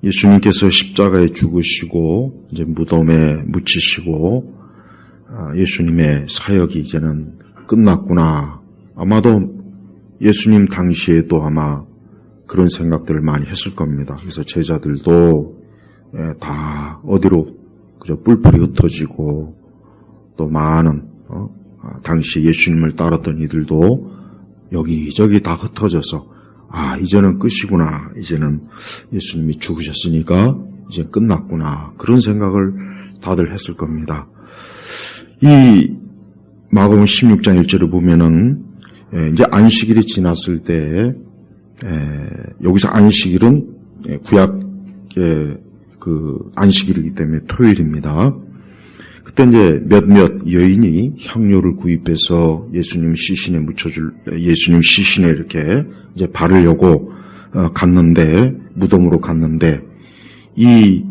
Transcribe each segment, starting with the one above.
예수님께서 십자가에 죽으시고 이제 무덤에 묻히시고 예수님의 사역이 이제는 끝났구나. 아마도 예수님 당시에도 아마 그런 생각들을 많이 했을 겁니다. 그래서 제자들도 다 어디로 그저 뿔뿔이 흩어지고 또 많은 당시 예수님을 따랐던 이들도 여기저기 다 흩어져서 이제는 끝이구나. 이제는 예수님이 죽으셨으니까 이제 끝났구나. 그런 생각을 다들 했을 겁니다. 이 마가복음 16장 1절을 보면은 이제 안식일이 지났을 때 여기서 안식일은 구약의 그 안식일이기 때문에 토요일입니다. 그때 이제 몇몇 여인이 향료를 구입해서 예수님 시신에 이렇게 이제 바르려고 갔는데, 무덤으로 갔는데, 이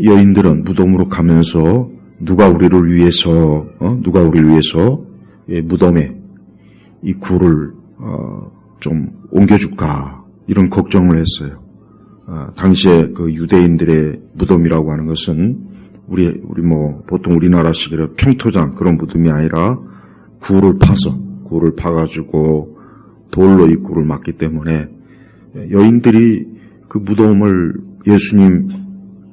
여인들은 무덤으로 가면서 누가 우리를 위해서 무덤에 이 굴을 좀 옮겨줄까, 이런 걱정을 했어요. 당시에 그 유대인들의 무덤이라고 하는 것은 우리 보통 우리나라식으로 평토장 그런 무덤이 아니라 굴을 파가지고 돌로 이 굴을 막기 때문에 여인들이 그 무덤을 예수님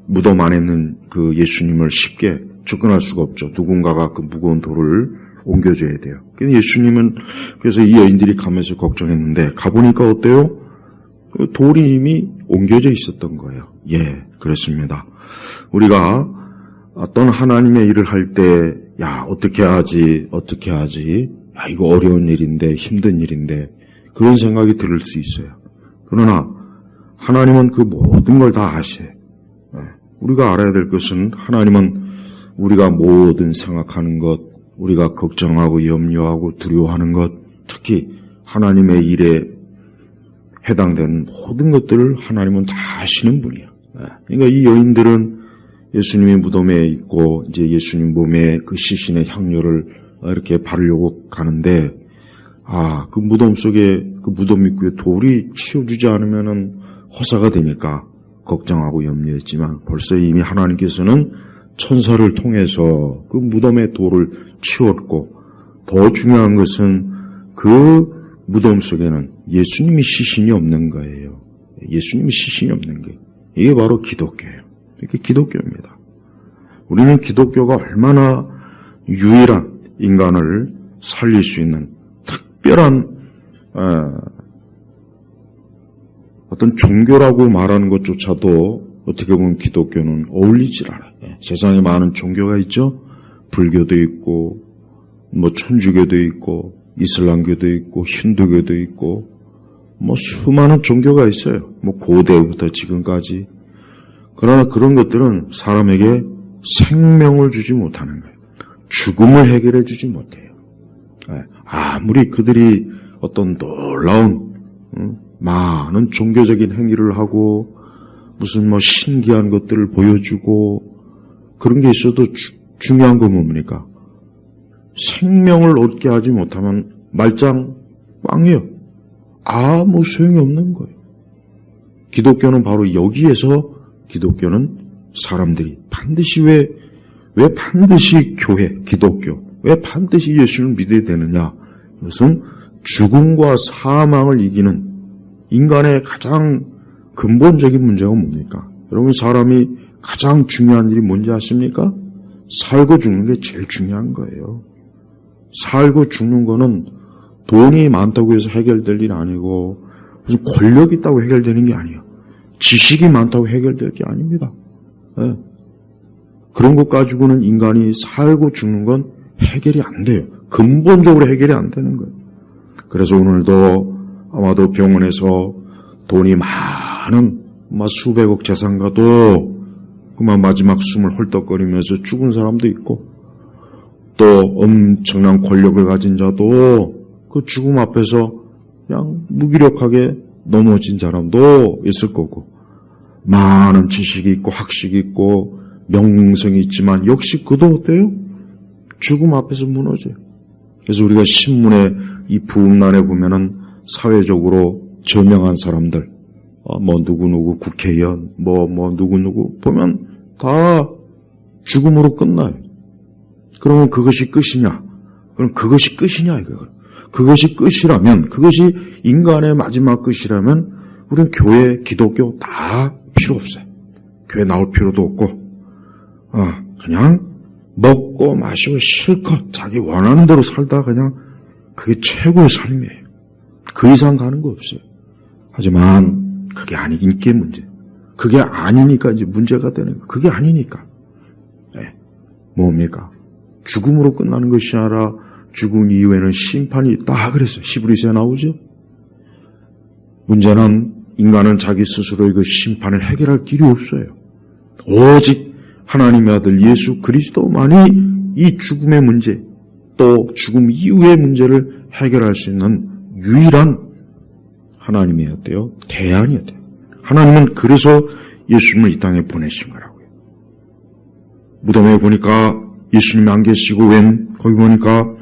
무덤 안에 있는 그 예수님을 쉽게 접근할 수가 없죠. 누군가가 그 무거운 돌을 옮겨줘야 돼요. 그래서 이 여인들이 가면서 걱정했는데 가보니까 어때요? 그 돌이 이미 옮겨져 있었던 거예요. 예, 그렇습니다. 우리가 어떤 하나님의 일을 할 때, 어떻게 하지? 이거 어려운 일인데, 힘든 일인데, 그런 생각이 들 수 있어요. 그러나, 하나님은 그 모든 걸 다 아셔요. 우리가 알아야 될 것은, 하나님은 우리가 모든 생각하는 것, 우리가 걱정하고 염려하고 두려워하는 것, 특히 하나님의 일에 해당되는 모든 것들을 하나님은 다 아시는 분이에요. 그러니까 이 여인들은 예수님이 무덤에 있고 이제 예수님 몸에 그 시신의 향료를 이렇게 바르려고 가는데 그 무덤 속에 그 무덤 입구에 돌이 치워주지 않으면은 허사가 되니까 걱정하고 염려했지만 벌써 이미 하나님께서는 천사를 통해서 그 무덤의 돌을 치웠고 더 중요한 것은 그 무덤 속에는 예수님의 시신이 없는 거예요. 예수님의 시신이 없는 게 이게 바로 기독교예요. 이게 기독교입니다. 우리는 기독교가 얼마나 유일한 인간을 살릴 수 있는 특별한 어떤 종교라고 말하는 것조차도 어떻게 보면 기독교는 어울리질 않아요. 세상에 많은 종교가 있죠. 불교도 있고 천주교도 있고 이슬람교도 있고 힌두교도 있고 수많은 종교가 있어요. 고대부터 지금까지. 그러나 그런 것들은 사람에게 생명을 주지 못하는 거예요. 죽음을 해결해 주지 못해요. 아무리 그들이 어떤 놀라운 많은 종교적인 행위를 하고 무슨 신기한 것들을 보여주고 그런 게 있어도 중요한 건 뭡니까? 생명을 얻게 하지 못하면 말짱 꽝이에요. 아무 소용이 없는 거예요. 기독교는 바로 여기에서 기독교는 사람들이 반드시 왜 반드시 기독교, 왜 반드시 예수를 믿어야 되느냐? 이것은 죽음과 사망을 이기는 인간의 가장 근본적인 문제가 뭡니까? 여러분 사람이 가장 중요한 일이 뭔지 아십니까? 살고 죽는 게 제일 중요한 거예요. 살고 죽는 거는 돈이 많다고 해서 해결될 일이 아니고 무슨 권력이 있다고 해결되는 게 아니에요. 지식이 많다고 해결될 게 아닙니다. 그런 것 가지고는 인간이 살고 죽는 건 해결이 안 돼요. 근본적으로 해결이 안 되는 거예요. 그래서 오늘도 아마도 병원에서 돈이 많은 수백억 재산가도 그만 마지막 숨을 헐떡거리면서 죽은 사람도 있고 또 엄청난 권력을 가진 자도 그 죽음 앞에서 그냥 무기력하게 넘어진 사람도 있을 거고 많은 지식이 있고 학식이 있고 명성이 있지만 역시 그도 어때요? 죽음 앞에서 무너져요. 그래서 우리가 신문에 이 부음란에 보면은 사회적으로 저명한 사람들 뭐 누구누구 국회의원, 뭐 누구누구 보면 다 죽음으로 끝나요. 그러면 그것이 끝이냐? 그럼 그것이 끝이냐 이거. 그것이 끝이라면, 그것이 인간의 마지막 끝이라면 우리는 교회, 기독교 다 필요 없어요. 교회 나올 필요도 없고 그냥 먹고 마시고 실컷 자기 원하는 대로 살다 그냥 그게 최고의 삶이에요. 그 이상 가는 거 없어요. 하지만 그게 아니긴 게 문제. 그게 아니니까 이제 문제가 되는 거예요. 그게 아니니까. 뭡니까? 죽음으로 끝나는 것이 아니라 죽음 이후에는 심판이 있다 그랬어요. 히브리서에 나오죠. 문제는 인간은 자기 스스로의 그 심판을 해결할 길이 없어요. 오직 하나님의 아들 예수 그리스도만이 이 죽음의 문제, 또 죽음 이후의 문제를 해결할 수 있는 유일한 하나님이었대요. 대안이었대요. 하나님은 그래서 예수님을 이 땅에 보내신 거라고요. 무덤에 보니까 예수님이 안 계시고 거기 보니까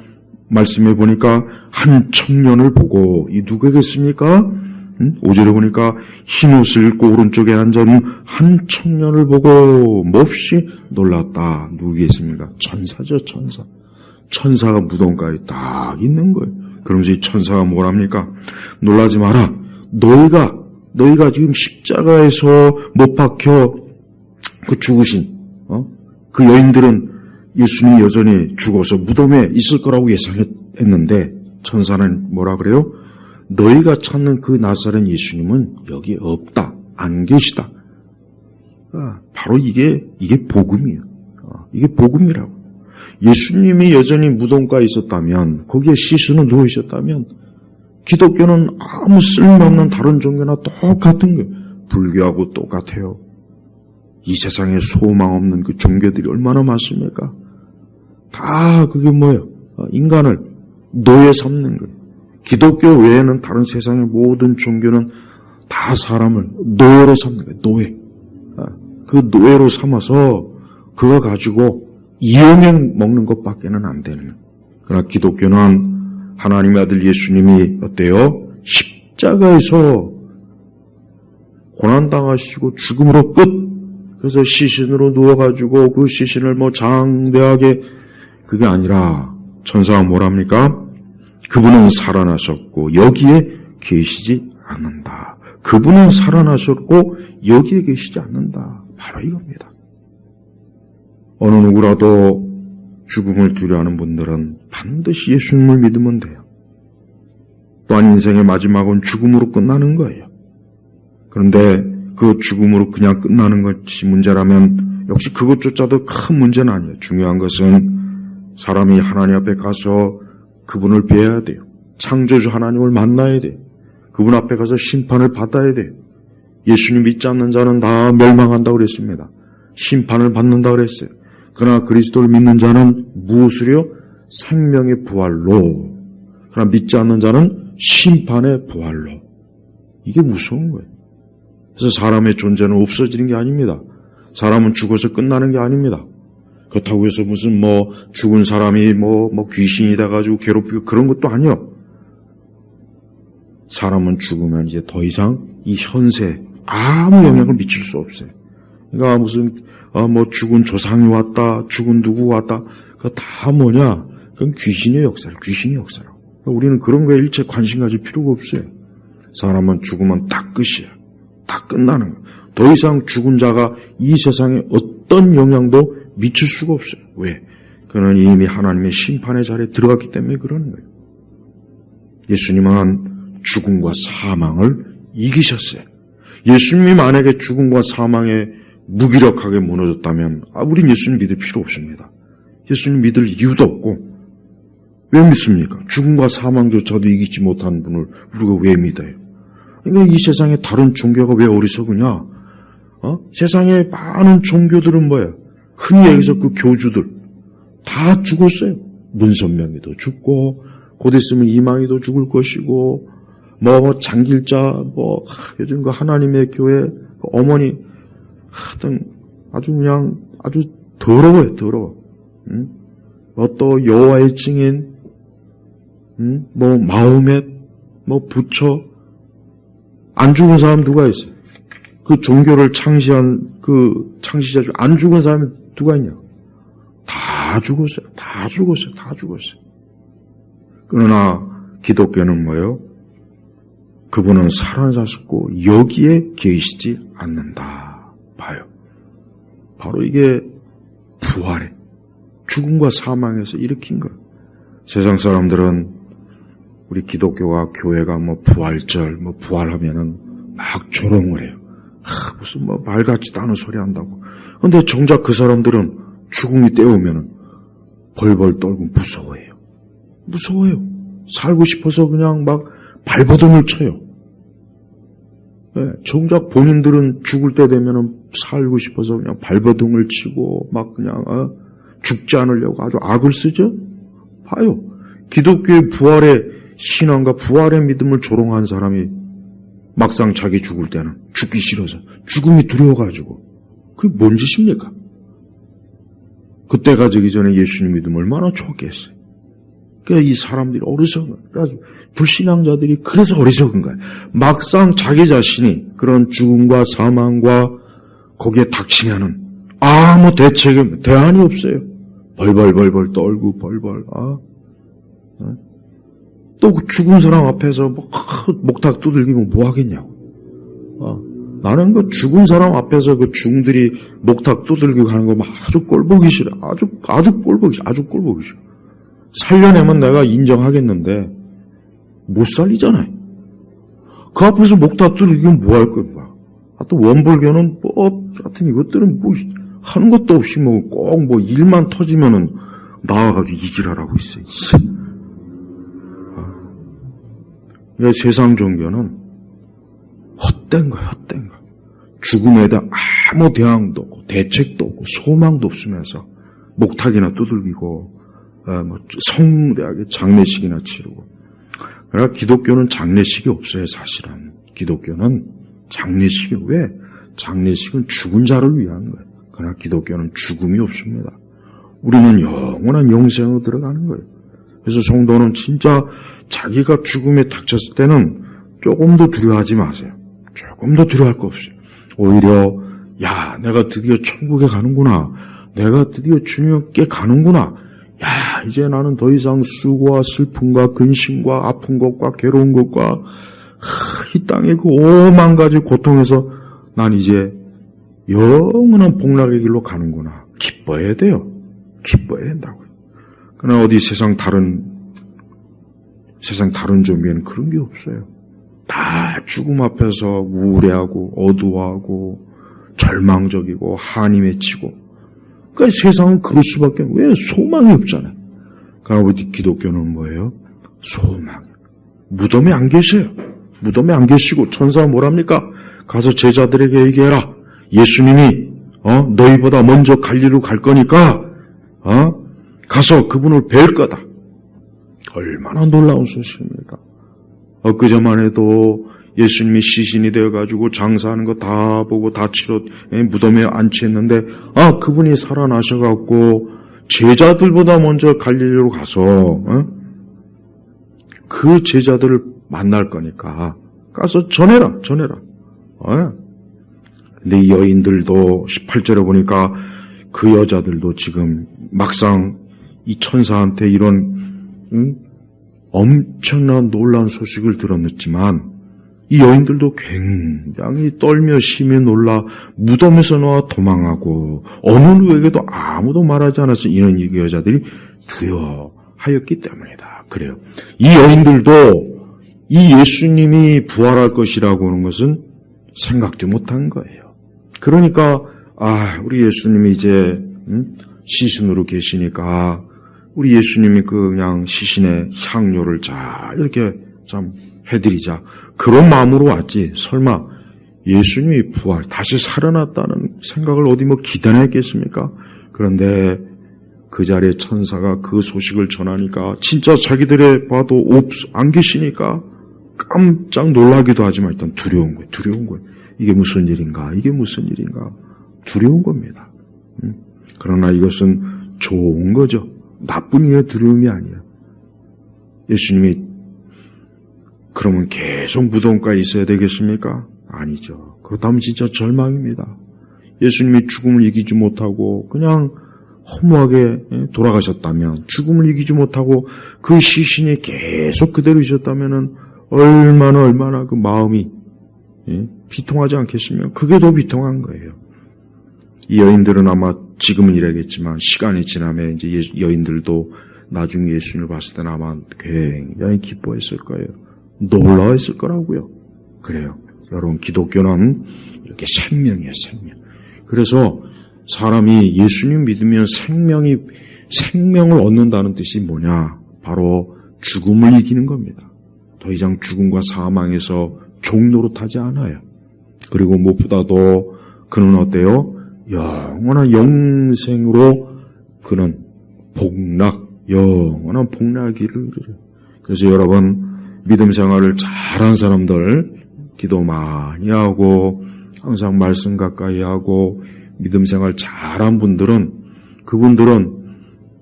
말씀에 보니까 한 청년을 보고 이 누구겠습니까? 5절에 보니까 흰 옷을 입고 오른쪽에 앉은 한 청년을 보고 몹시 놀랐다. 누구겠습니까? 천사죠, 천사. 천사가 무덤가에 딱 있는 거예요. 그러면서 이 천사가 뭐랍니까? 놀라지 마라. 너희가 지금 십자가에서 못 박혀 그 죽으신 그 여인들은 예수님이 여전히 죽어서 무덤에 있을 거라고 예상했는데 천사는 뭐라 그래요? 너희가 찾는 그 나사렛 예수님은 여기 없다. 안 계시다. 바로 이게 복음이에요. 이게 복음이라고. 예수님이 여전히 무덤가에 있었다면, 거기에 시신은 누워 있었다면, 기독교는 아무 쓸모없는 다른 종교나 똑같은 거예요. 불교하고 똑같아요. 이 세상에 소망 없는 그 종교들이 얼마나 많습니까? 다 그게 뭐예요? 인간을 노예 삼는 거예요. 기독교 외에는 다른 세상의 모든 종교는 다 사람을 노예로 삼는 거예요. 노예. 그 노예로 삼아서 그거 가지고 이용해 먹는 것밖에는 안 되는 거예요. 그러나 기독교는 하나님의 아들 예수님이 어때요? 십자가에서 고난당하시고 죽음으로 끝. 그래서 시신으로 누워가지고 그 시신을 장대하게 그게 아니라 천사가 뭐랍니까? 그분은 살아나셨고 여기에 계시지 않는다. 그분은 살아나셨고 여기에 계시지 않는다. 바로 이겁니다. 어느 누구라도 죽음을 두려워하는 분들은 반드시 예수님을 믿으면 돼요. 또한 인생의 마지막은 죽음으로 끝나는 거예요. 그런데 그 죽음으로 그냥 끝나는 것이 문제라면 역시 그것조차도 큰 문제는 아니에요. 중요한 것은 사람이 하나님 앞에 가서 그분을 뵈야 돼요. 창조주 하나님을 만나야 돼요. 그분 앞에 가서 심판을 받아야 돼요. 예수님 믿지 않는 자는 다 멸망한다고 그랬습니다. 심판을 받는다고 그랬어요. 그러나 그리스도를 믿는 자는 무엇으로요? 생명의 부활로. 그러나 믿지 않는 자는 심판의 부활로. 이게 무서운 거예요. 그래서 사람의 존재는 없어지는 게 아닙니다. 사람은 죽어서 끝나는 게 아닙니다. 그렇다고 해서 무슨 죽은 사람이 귀신이 돼가지고 괴롭히고 그런 것도 아니요. 사람은 죽으면 이제 더 이상 이 현세에 아무 영향을 미칠 수 없어요. 그러니까 무슨 죽은 조상이 왔다, 죽은 누구 왔다, 그거 다 뭐냐? 그건 귀신의 역사라고. 그러니까 우리는 그런 거에 일체 관심 가질 필요가 없어요. 사람은 죽으면 딱 끝이야. 딱 끝나는 거야. 더 이상 죽은 자가 이 세상에 어떤 영향도 미칠 수가 없어요. 왜? 그는 이미 하나님의 심판의 자리에 들어갔기 때문에 그러는 거예요. 예수님은 죽음과 사망을 이기셨어요. 예수님이 만약에 죽음과 사망에 무기력하게 무너졌다면 우린 예수님 믿을 필요 없습니다. 예수님 믿을 이유도 없고 왜 믿습니까? 죽음과 사망조차도 이기지 못한 분을 우리가 왜 믿어요? 그러니까 이 세상에 다른 종교가 왜 어리석으냐? 세상에 많은 종교들은 뭐예요? 흔히 얘기해서 그 교주들 다 죽었어요. 문선명이도 죽고 곧 있으면 이망희도 죽을 것이고 장길자 요즘 그 하나님의 교회 어머니 하여튼 아주 더러워요. 더러워. 또 여호와의 증인 마호멧 부처 안 죽은 사람 누가 있어요? 그 종교를 창시한 그 창시자 중 안 죽은 사람이 누가 있냐? 다 죽었어요. 다 죽었어요. 다 죽었어요. 그러나 기독교는 뭐예요? 그분은 살아나셨고 여기에 계시지 않는다. 봐요. 바로 이게 부활의 죽음과 사망에서 일으킨 거예요. 세상 사람들은 우리 기독교가 교회가 뭐 부활절 뭐 부활하면은 막 조롱을 해요. 무슨 뭐 말 같지도 않은 소리 한다고. 근데 정작 그 사람들은 죽음이 때오면은 벌벌 떨고 무서워해요. 무서워요. 살고 싶어서 그냥 막 발버둥을 쳐요. 네, 정작 본인들은 죽을 때 되면은 살고 싶어서 그냥 발버둥을 치고 막 그냥 죽지 않으려고 아주 악을 쓰죠. 봐요. 기독교의 부활의 신앙과 부활의 믿음을 조롱한 사람이 막상 자기 죽을 때는 죽기 싫어서 죽음이 두려워가지고 그게 뭔 짓입니까? 그때가 되기 전에 예수님 믿으면 얼마나 좋겠어요. 그러니까 이 사람들이 어리석은 거예요. 그러니까 불신앙자들이 그래서 어리석은 거예요. 막상 자기 자신이 그런 죽음과 사망과 거기에 닥치면은 아무 대안이 없어요. 벌벌 떨고 벌벌. 또 그 죽은 사람 앞에서 목탁 두들기면 뭐 하겠냐고. 나는 그 죽은 사람 앞에서 그 중들이 목탁 두들기고 하는 거 아주 꼴보기 싫어. 아주 꼴보기 싫어. 살려내면 내가 인정하겠는데 못 살리잖아요. 그 앞에서 목탁 두들기면 뭐 할 거야. 또 원불교는 같은 이것들은 뭐 하는 것도 없이 뭐 꼭 뭐 일만 터지면은 나와가지고 이질하라고 있어. 세상 종교는 헛된 거야, 헛된 거. 죽음에 대한 아무 대항도 없고 대책도 없고 소망도 없으면서 목탁이나 두들기고 뭐 성대하게 장례식이나 치르고. 그러나 기독교는 장례식이 없어요, 사실은. 기독교는 장례식이 왜? 장례식은 죽은 자를 위한 거예요. 그러나 기독교는 죽음이 없습니다. 우리는 영원한 영생으로 들어가는 거예요. 그래서 성도는 진짜 자기가 죽음에 닥쳤을 때는 조금도 두려워하지 마세요. 조금도 두려워할 거 없어요. 오히려 야, 내가 드디어 천국에 가는구나. 내가 드디어 주님께 가는구나. 야, 이제 나는 더 이상 수고와 슬픔과 근심과 아픈 것과 괴로운 것과 이 땅의 그 5만 가지 고통에서 난 이제 영원한 복락의 길로 가는구나. 기뻐해야 돼요. 기뻐해야 된다고요. 그러나 어디 세상 다른 종교에는 그런 게 없어요. 다 죽음 앞에서 우울해하고 어두워하고 절망적이고 한이 맺히고. 그러니까 세상은 그럴 수밖에 왜 소망이 없잖아요. 그러나 우리 기독교는 뭐예요? 소망. 무덤에 안 계셔요. 무덤에 안 계시고 천사가 뭐랍니까? 가서 제자들에게 얘기해라. 예수님이 너희보다 먼저 갈리로 갈 거니까 가서 그분을 뵐 거다. 얼마나 놀라운 소식입니까? 엊그제만 해도 예수님이 시신이 되어가지고 장사하는 거 다 보고 다 치러 무덤에 안치했는데 그분이 살아나셔갖고 제자들보다 먼저 갈릴리로 가서 그 제자들을 만날 거니까 가서 전해라. 근데 이 여인들도 18절에 보니까 그 여자들도 지금 막상 이 천사한테 이런 엄청난 놀라운 소식을 들었지만 이 여인들도 굉장히 떨며 심히 놀라 무덤에서 나와 도망하고 어느 누구에게도 아무도 말하지 않아서 이는 이 여자들이 두려워하였기 때문이다. 그래요. 이 여인들도 이 예수님이 부활할 것이라고 하는 것은 생각도 못한 거예요. 그러니까 우리 예수님이 이제 시신으로 계시니까 우리 예수님이 그냥 시신의 향료를 이렇게 참 해드리자 그런 마음으로 왔지. 설마 예수님이 부활 다시 살아났다는 생각을 어디 뭐 기대했겠습니까? 그런데 그 자리에 천사가 그 소식을 전하니까 진짜 자기들의 봐도 안 계시니까 깜짝 놀라기도 하지만 일단 두려운 거예요. 이게 무슨 일인가? 두려운 겁니다. 그러나 이것은 좋은 거죠. 나쁜 이의 두려움이 아니에요. 예수님이 그러면 계속 무덤가에 있어야 되겠습니까? 아니죠. 그렇다면 진짜 절망입니다. 예수님이 죽음을 이기지 못하고 그냥 허무하게 돌아가셨다면, 죽음을 이기지 못하고 그 시신이 계속 그대로 있었다면 얼마나 그 마음이 비통하지 않겠으며, 그게 더 비통한 거예요. 이 여인들은 아마 지금은 이래겠지만 시간이 지나면 이제 여인들도 나중에 예수님을 봤을 때는 아마 굉장히 기뻐했을 거예요. 놀라워했을 거라고요. 그래요. 여러분, 기독교는 이렇게 생명이에요, 생명. 그래서 사람이 예수님 믿으면 생명을 얻는다는 뜻이 뭐냐? 바로 죽음을 이기는 겁니다. 더 이상 죽음과 사망에서 종노릇하지 않아요. 그리고 무엇보다도 그는 어때요? 영원한 영생으로 그는 영원한 복락이를 이루어요. 그래서 여러분, 믿음 생활을 잘한 사람들, 기도 많이 하고 항상 말씀 가까이 하고 믿음 생활 잘한 분들은, 그분들은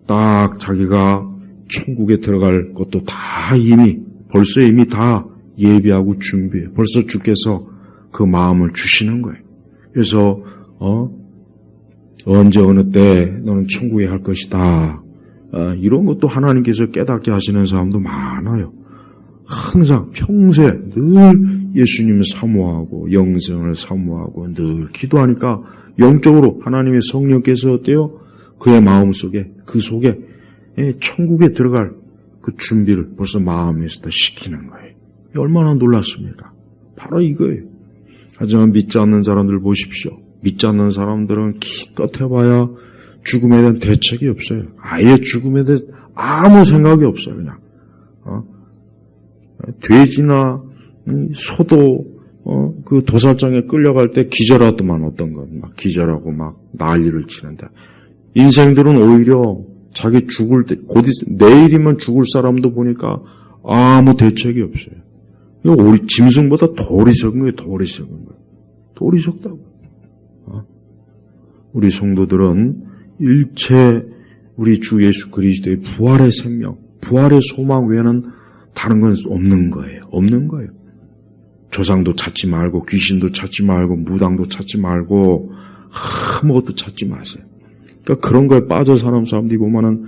딱 자기가 천국에 들어갈 것도 다 벌써 이미 다 예비하고 준비해. 벌써 주께서 그 마음을 주시는 거예요. 그래서 언제 어느 때 너는 천국에 갈 것이다. 이런 것도 하나님께서 깨닫게 하시는 사람도 많아요. 항상 평소에 늘 예수님을 사모하고 영생을 사모하고 늘 기도하니까 영적으로 하나님의 성령께서 어때요? 그의 마음속에, 그 속에 천국에 들어갈 그 준비를 벌써 마음에서도 시키는 거예요. 얼마나 놀랐습니까? 바로 이거예요. 하지만 믿지 않는 사람들 보십시오. 믿지 않는 사람들은 기껏 해봐야 죽음에 대한 대책이 없어요. 아예 죽음에 대해 아무 생각이 없어요. 그냥 돼지나 소도 그 도살장에 끌려갈 때 기절하더만 어떤 건 막 기절하고 막 난리를 치는데, 인생들은 오히려 자기 죽을 때 곧 내일이면 죽을 사람도 보니까 아무 대책이 없어요. 이거 우리 짐승보다 더 어리석은 거예요. 더 어리석은 거예요. 더 어리석다고. 우리 성도들은 일체 우리 주 예수 그리스도의 부활의 생명, 부활의 소망 외에는 다른 건 없는 거예요. 없는 거예요. 조상도 찾지 말고, 귀신도 찾지 말고, 무당도 찾지 말고, 아무것도 찾지 마세요. 그러니까 그런 거에 빠져 사는 사람들이 보면은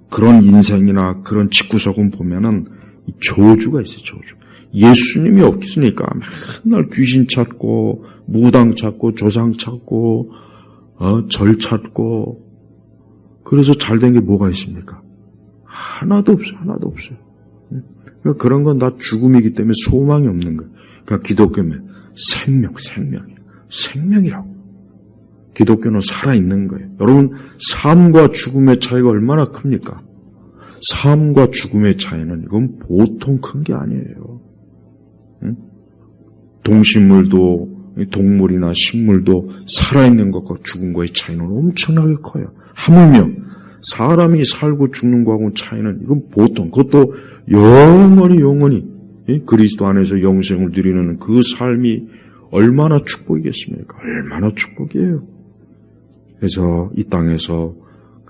그런 인생이나 그런 집구석은 보면은 저주가 있어요, 저주. 예수님이 없으니까 맨날 귀신 찾고, 무당 찾고, 조상 찾고, 절 찾고, 그래서 잘된 게 뭐가 있습니까? 하나도 없어요, 하나도 없어요. 그러니까 그런 건 다 죽음이기 때문에 소망이 없는 거예요. 그러니까 기독교면 생명이라고. 기독교는 살아있는 거예요. 여러분, 삶과 죽음의 차이가 얼마나 큽니까? 삶과 죽음의 차이는 이건 보통 큰 게 아니에요. 동식물도, 동물이나 식물도 살아있는 것과 죽은 것의 차이는 엄청나게 커요. 하물며 사람이 살고 죽는 거하고 차이는 이건 보통, 그것도 영원히 그리스도 안에서 영생을 누리는 그 삶이 얼마나 축복이겠습니까? 얼마나 축복이에요. 그래서 이 땅에서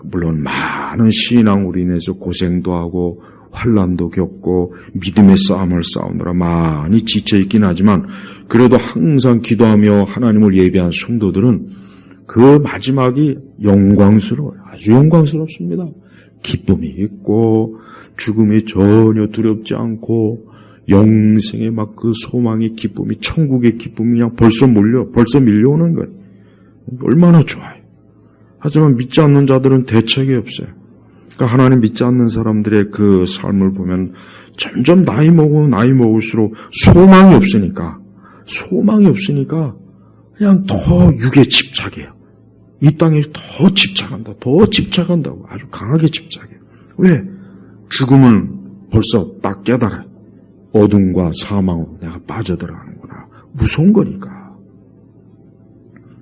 물론 많은 신앙으로 인해서 고생도 하고 환난도 겪고 믿음의 싸움을 싸우느라 많이 지쳐있긴 하지만, 그래도 항상 기도하며 하나님을 예배한 성도들은 그 마지막이 영광스러워요. 아주 영광스럽습니다. 기쁨이 있고 죽음이 전혀 두렵지 않고 영생의 막 그 소망의 기쁨이, 천국의 기쁨이 그냥 벌써 밀려오는 거예요. 얼마나 좋아요. 하지만 믿지 않는 자들은 대책이 없어요. 그러니까 하나님 믿지 않는 사람들의 그 삶을 보면 점점 나이 먹을수록 소망이 없으니까 그냥 더 육에 집착해요. 이 땅에 더 집착한다고 아주 강하게 집착해요. 왜? 죽음은 벌써 딱 깨달아요. 어둠과 사망으로 내가 빠져들어가는구나. 무서운 거니까.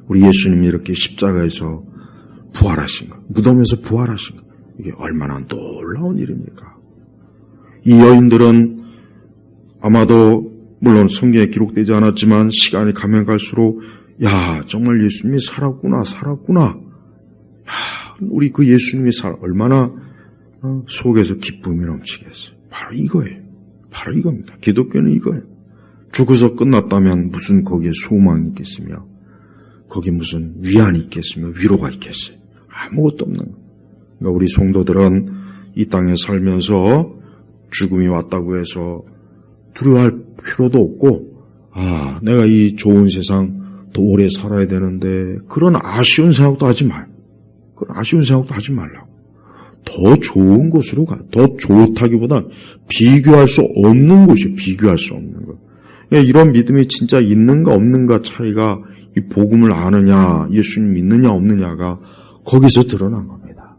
우리 예수님이 이렇게 십자가에서 부활하신 것, 무덤에서 부활하신 것, 이게 얼마나 놀라운 일입니까? 이 여인들은 아마도 물론 성경에 기록되지 않았지만 시간이 가면 갈수록 정말 예수님이 살았구나. 우리 그 예수님이 얼마나 속에서 기쁨이 넘치겠어요. 바로 이거예요. 바로 이겁니다. 기독교는 이거예요. 죽어서 끝났다면 무슨 거기에 소망이 있겠으며 거기에 무슨 위안이 있겠으며 위로가 있겠어요. 아무것도 없는 거예요. 그러니까 우리 성도들은 이 땅에 살면서 죽음이 왔다고 해서 두려워할 필요도 없고, 내가 이 좋은 세상 더 오래 살아야 되는데 그런 아쉬운 생각도 하지 마요. 그런 아쉬운 생각도 하지 말라고. 더 좋은 곳으로 가. 더 좋다기보다 비교할 수 없는 곳이에요. 비교할 수 없는 것. 이런 믿음이 진짜 있는가 없는가 차이가 이 복음을 아느냐, 예수님 믿느냐 없느냐가 거기서 드러난 겁니다.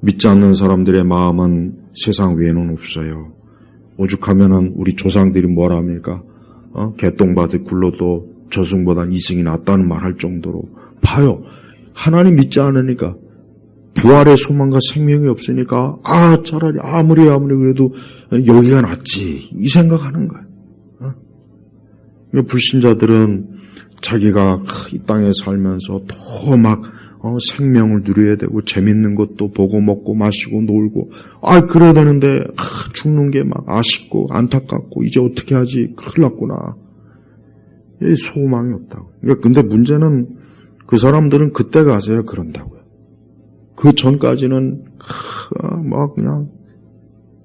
믿지 않는 사람들의 마음은 세상 외에는 없어요. 오죽하면은 우리 조상들이 뭐라 합니까? 개똥밭에 굴러도 저승보단 이승이 낫다는 말 할 정도로 봐요. 하나님 믿지 않으니까 부활의 소망과 생명이 없으니까 차라리 아무리 그래도 여기가 낫지 이 생각하는 거예요. 불신자들은 자기가 이 땅에 살면서 더 막 생명을 누려야 되고 재밌는 것도 보고 먹고 마시고 놀고 그래야 되는데 죽는 게 막 아쉽고 안타깝고 이제 어떻게 하지 큰일 났구나. 소망이 없다고. 근데 문제는 그 사람들은 그때 가서야 그런다고요. 그 전까지는 막 그냥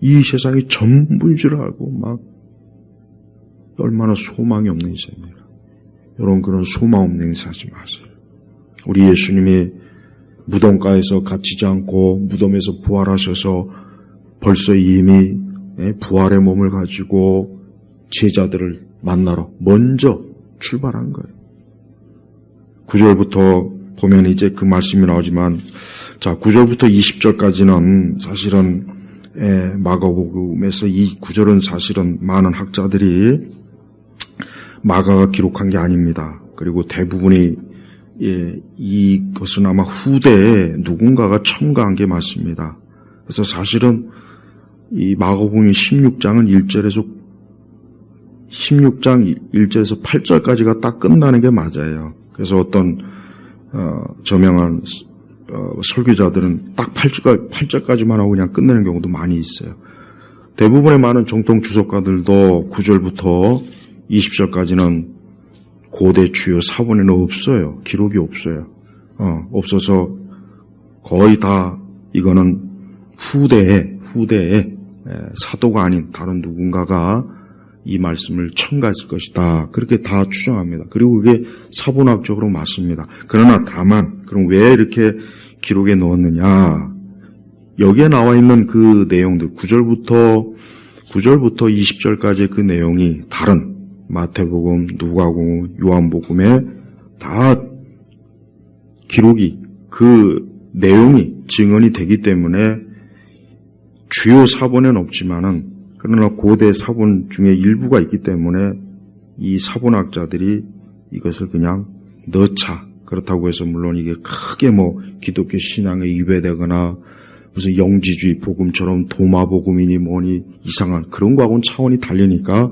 이 세상이 전부인 줄 알고 막 얼마나 소망이 없는 인생입니까? 여러분 그런 소망 없는 인생하지 마세요. 우리 예수님이 무덤가에서 갇히지 않고 무덤에서 부활하셔서 벌써 이미 부활의 몸을 가지고 제자들을 만나러 먼저 출발한 거예요. 9절부터 보면 이제 그 말씀이 나오지만 9절부터 20절까지는 사실은 마가복음에서 이 9절은 사실은 많은 학자들이 마가가 기록한 게 아닙니다. 그리고 대부분이 이것은 아마 후대에 누군가가 첨가한 게 맞습니다. 그래서 사실은 이 마가복음 16장은 16장 1절에서 8절까지가 딱 끝나는 게 맞아요. 그래서 어떤 저명한 설교자들은 딱 8절까지만 하고 그냥 끝내는 경우도 많이 있어요. 대부분의 많은 정통 주석가들도 9절부터 20절까지는 고대 주요 사본에는 없어요. 기록이 없어요. 없어서 거의 다 이거는 후대에 사도가 아닌 다른 누군가가 이 말씀을 첨가했을 것이다. 그렇게 다 추정합니다. 그리고 그게 사본학적으로 맞습니다. 그러나 다만 그럼 왜 이렇게 기록에 넣었느냐? 여기에 나와 있는 그 내용들 9절부터 20절까지의 그 내용이 다른 마태복음, 누가복음, 요한복음에 다 기록이 그 내용이 증언이 되기 때문에 주요 사본에는 없지만은 그러나 고대 사본 중에 일부가 있기 때문에 이 사본학자들이 이것을 그냥 넣자. 그렇다고 해서 물론 이게 크게 기독교 신앙에 위배되거나 무슨 영지주의 복음처럼 도마복음이니 뭐니 이상한 그런 거하고는 차원이 달리니까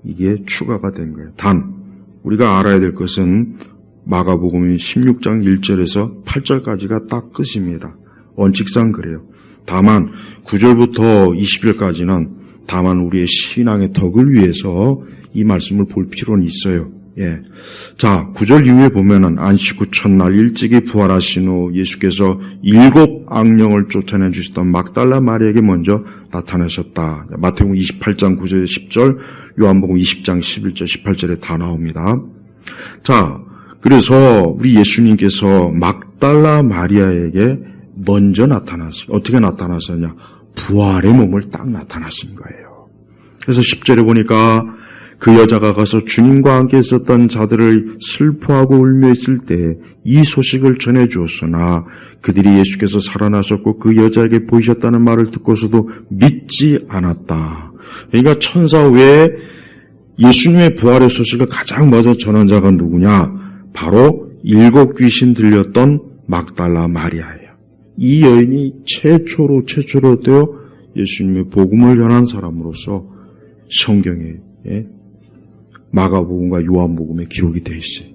이게 추가가 된 거예요. 단 우리가 알아야 될 것은 마가복음이 16장 1절에서 8절까지가 딱 끝입니다. 원칙상 그래요. 다만 9절부터 20절까지는 다만 우리의 신앙의 덕을 위해서 이 말씀을 볼 필요는 있어요. 자, 9절 이후에 보면은 안식 후 첫날 일찍이 부활하신 후 예수께서 7 악령을 쫓아내 주셨던 막달라 마리아에게 먼저 나타나셨다. 마태복음 28장 9절 10절, 요한복음 20장 11절 18절에 다 나옵니다. 자, 그래서 우리 예수님께서 막달라 마리아에게 먼저 나타났어요. 어떻게 나타나셨냐? 부활의 몸을 딱 나타나신 거예요. 그래서 10절에 보니까 그 여자가 가서 주님과 함께 있었던 자들을 슬퍼하고 울며 있을 때 이 소식을 전해주었으나 그들이 예수께서 살아나셨고 그 여자에게 보이셨다는 말을 듣고서도 믿지 않았다. 그러니까 천사 외에 예수님의 부활의 소식을 가장 먼저 전한 자가 누구냐? 바로 7 귀신 들렸던 막달라 마리아예요. 이 여인이 최초로 어때요? 예수님의 복음을 전한 사람으로서 성경에 마가복음과 요한복음에 기록이 되어 있어요.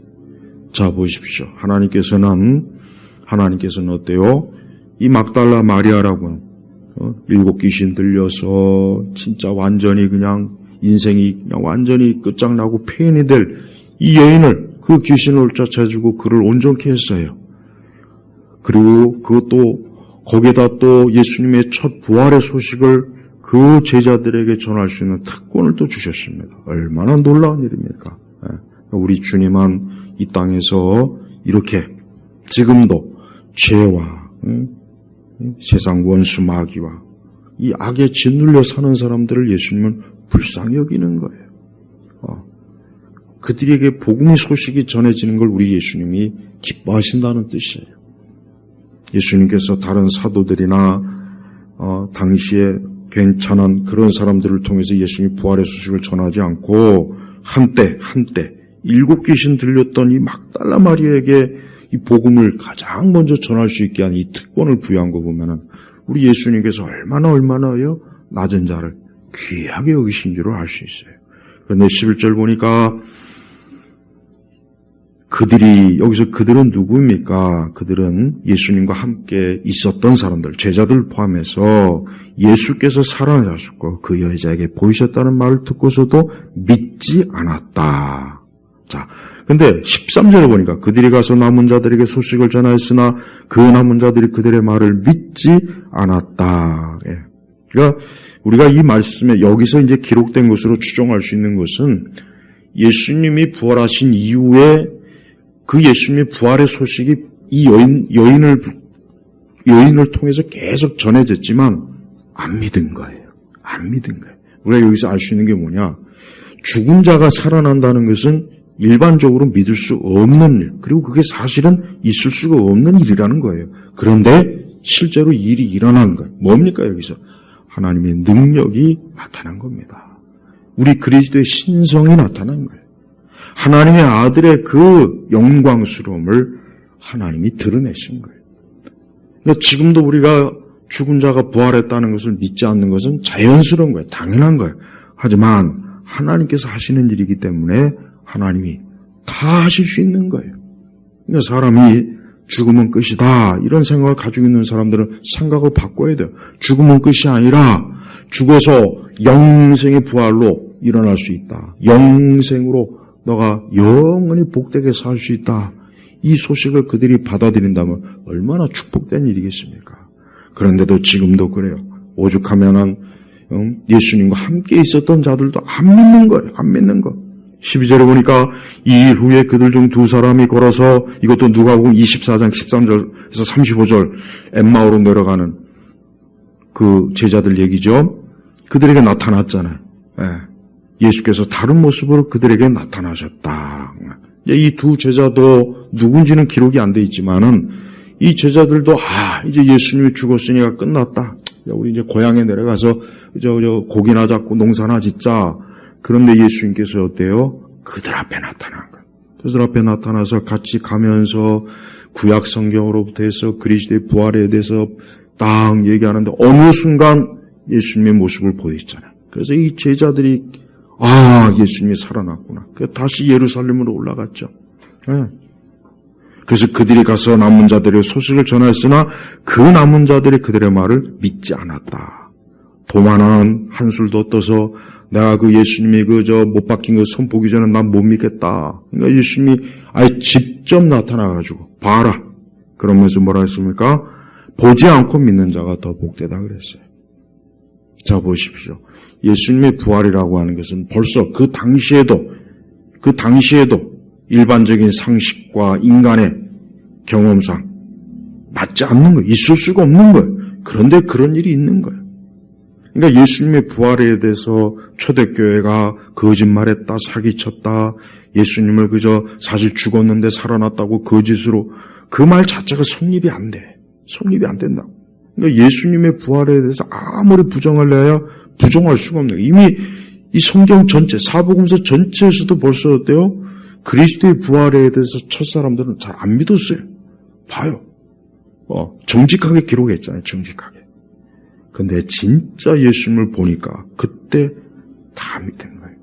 자, 보십시오. 하나님께서는 어때요? 이 막달라 마리아라고는 7 귀신 들려서 진짜 완전히 그냥 인생이 그냥 완전히 끝장나고 폐인이 될 이 여인을, 그 귀신을 쫓아주고 그를 온전케 했어요. 그리고 그것도 거기에다 또 예수님의 첫 부활의 소식을 그 제자들에게 전할 수 있는 특권을 또 주셨습니다. 얼마나 놀라운 일입니까? 우리 주님은 이 땅에서 이렇게 지금도 죄와 세상 원수 마귀와 이 악에 짓눌려 사는 사람들을 예수님은 불쌍히 여기는 거예요. 그들에게 복음의 소식이 전해지는 걸 우리 예수님이 기뻐하신다는 뜻이에요. 예수님께서 다른 사도들이나 당시에 괜찮은 그런 사람들을 통해서 예수님이 부활의 소식을 전하지 않고 한때 7 귀신 들렸던 이 막달라 마리아에게 이 복음을 가장 먼저 전할 수 있게 한 이 특권을 부여한 거 보면은 우리 예수님께서 얼마나요? 낮은 자를 귀하게 여기신 줄을 알 수 있어요. 그런데 11절 보니까 그들은 누구입니까? 그들은 예수님과 함께 있었던 사람들, 제자들 포함해서 예수께서 살아나셨고 그 여자에게 보이셨다는 말을 듣고서도 믿지 않았다. 자, 근데 13절에 보니까 그들이 가서 남은 자들에게 소식을 전하였으나 그 남은 자들이 그들의 말을 믿지 않았다. 그러니까 우리가 이 말씀에 여기서 이제 기록된 것으로 추정할 수 있는 것은 예수님이 부활하신 이후에 그 예수님의 부활의 소식이 이 여인을 통해서 계속 전해졌지만 안 믿은 거예요. 안 믿은 거예요. 우리가 여기서 알 수 있는 게 뭐냐? 죽은 자가 살아난다는 것은 일반적으로 믿을 수 없는 일, 그리고 그게 사실은 있을 수가 없는 일이라는 거예요. 그런데 실제로 이 일이 일어난 거예요. 뭡니까 여기서? 하나님의 능력이 나타난 겁니다. 우리 그리스도의 신성이 나타난 거예요. 하나님의 아들의 그 영광스러움을 하나님이 드러내신 거예요. 그러니까 지금도 우리가 죽은 자가 부활했다는 것을 믿지 않는 것은 자연스러운 거예요. 당연한 거예요. 하지만 하나님께서 하시는 일이기 때문에 하나님이 다 하실 수 있는 거예요. 그러니까 사람이 죽음은 끝이다 이런 생각을 가지고 있는 사람들은 생각을 바꿔야 돼요. 죽음은 끝이 아니라 죽어서 영생의 부활로 일어날 수 있다. 영생으로 너가 영원히 복되게 살 수 있다. 이 소식을 그들이 받아들인다면 얼마나 축복된 일이겠습니까? 그런데도 지금도 그래요. 오죽하면은 예수님과 함께 있었던 자들도 안 믿는 거예요. 안 믿는 거. 12절에 보니까 이 일 후에 그들 중 2사람이 걸어서, 이것도 누가복음 24장 13절에서 35절 엠마오로 내려가는 그 제자들 얘기죠. 그들에게 나타났잖아요. 예수께서 다른 모습으로 그들에게 나타나셨다. 이 2 제자도 누군지는 기록이 안 돼 있지만은 이 제자들도 이제 예수님이 죽었으니까 끝났다. 우리 이제 고향에 내려가서 고기나 잡고 농사나 짓자. 그런데 예수님께서 어때요? 그들 앞에 나타난 거예요. 그들 앞에 나타나서 같이 가면서 구약 성경으로부터 해서 그리스도의 부활에 대해서 딱 얘기하는데 어느 순간 예수님의 모습을 보였잖아요. 그래서 이 제자들이 예수님이 살아났구나. 그래서 다시 예루살렘으로 올라갔죠. 그래서 그들이 가서 남은 자들의 소식을 전하였으나 그 남은 자들이 그들의 말을 믿지 않았다. 도마는 한술도 떠서 내가 그 예수님이 못 박힌 거 손보기 전에 난 못 믿겠다. 그러니까 예수님이 아예 직접 나타나가지고 봐라. 그러면서 뭐라 했습니까? 보지 않고 믿는 자가 더 복되다 그랬어요. 자, 보십시오. 예수님의 부활이라고 하는 것은 벌써 그 당시에도 일반적인 상식과 인간의 경험상 맞지 않는 거예요. 있을 수가 없는 거예요. 그런데 그런 일이 있는 거예요. 그러니까 예수님의 부활에 대해서 초대교회가 거짓말했다, 사기쳤다, 예수님을 사실 죽었는데 살아났다고 거짓으로, 그 말 자체가 성립이 안 돼. 성립이 안 된다고. 그러니까 예수님의 부활에 대해서 아무리 부정하려 해야 부정할 수가 없는 거예요. 이미 이 성경 전체, 사복음서 전체에서도 벌써 어때요? 그리스도의 부활에 대해서 첫 사람들은 잘 안 믿었어요. 봐요. 정직하게 기록했잖아요. 정직하게. 근데 진짜 예수님을 보니까 그때 다 믿은 거예요.